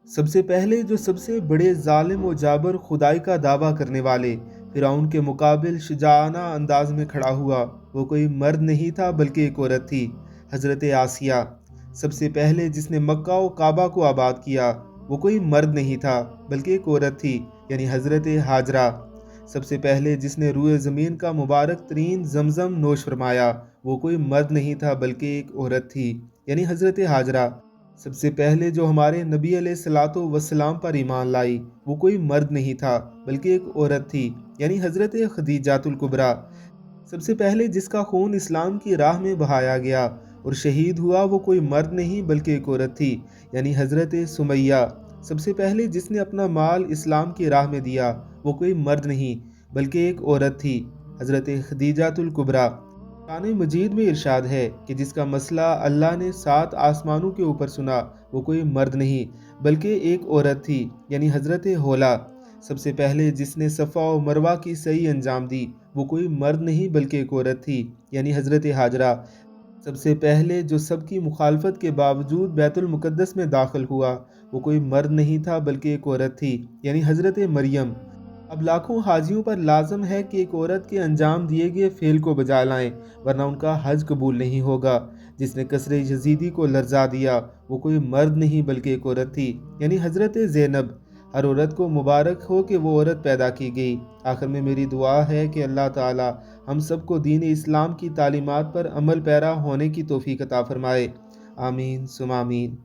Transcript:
سب سے پہلے جو سب سے بڑے ظالم و جابر خدائی کا دعویٰ کرنے والے فرعون کے مقابل شجاعانہ انداز میں کھڑا ہوا، وہ کوئی مرد نہیں تھا بلکہ ایک عورت تھی، حضرت آسیہ۔ سب سے پہلے جس نے مکہ و کعبہ کو آباد کیا، وہ کوئی مرد نہیں تھا بلکہ ایک عورت تھی، یعنی حضرت ہاجرہ۔ سب سے پہلے جس نے روئے زمین کا مبارک ترین زمزم نوش فرمایا، وہ کوئی مرد نہیں تھا بلکہ ایک عورت تھی، یعنی حضرت ہاجرہ۔ سب سے پہلے جو ہمارے نبی علیہ الصلوۃ والسلام پر ایمان لائی، وہ کوئی مرد نہیں تھا بلکہ ایک عورت تھی، یعنی حضرت خدیجہ الکبریٰ۔ سب سے پہلے جس کا خون اسلام کی راہ میں بہایا گیا اور شہید ہوا، وہ کوئی مرد نہیں بلکہ ایک عورت تھی، یعنی حضرت سمیہ۔ سب سے پہلے جس نے اپنا مال اسلام کی راہ میں دیا، وہ کوئی مرد نہیں بلکہ ایک عورت تھی، حضرت خدیجہ الکبریٰ۔ قرآن مجید میں ارشاد ہے کہ جس کا مسئلہ اللہ نے 7 آسمانوں کے اوپر سنا، وہ کوئی مرد نہیں بلکہ ایک عورت تھی، یعنی حضرت حولہ۔ سب سے پہلے جس نے صفا و مروہ کی صحیح انجام دی، وہ کوئی مرد نہیں بلکہ ایک عورت تھی، یعنی حضرت ہاجرہ۔ سب سے پہلے جو سب کی مخالفت کے باوجود بیت المقدس میں داخل ہوا، وہ کوئی مرد نہیں تھا بلکہ ایک عورت تھی، یعنی حضرت مریم۔ اب لاکھوں حاجیوں پر لازم ہے کہ ایک عورت کے انجام دیے گئے فعل کو بجا لائیں، ورنہ ان کا حج قبول نہیں ہوگا۔ جس نے قصر یزیدی کو لرزا دیا، وہ کوئی مرد نہیں بلکہ ایک عورت تھی، یعنی حضرت زینب۔ ہر عورت کو مبارک ہو کہ وہ عورت پیدا کی گئی۔ آخر میں میری دعا ہے کہ اللہ تعالی ہم سب کو دین اسلام کی تعلیمات پر عمل پیرا ہونے کی توفیق عطا فرمائے۔ آمین ثم آمین۔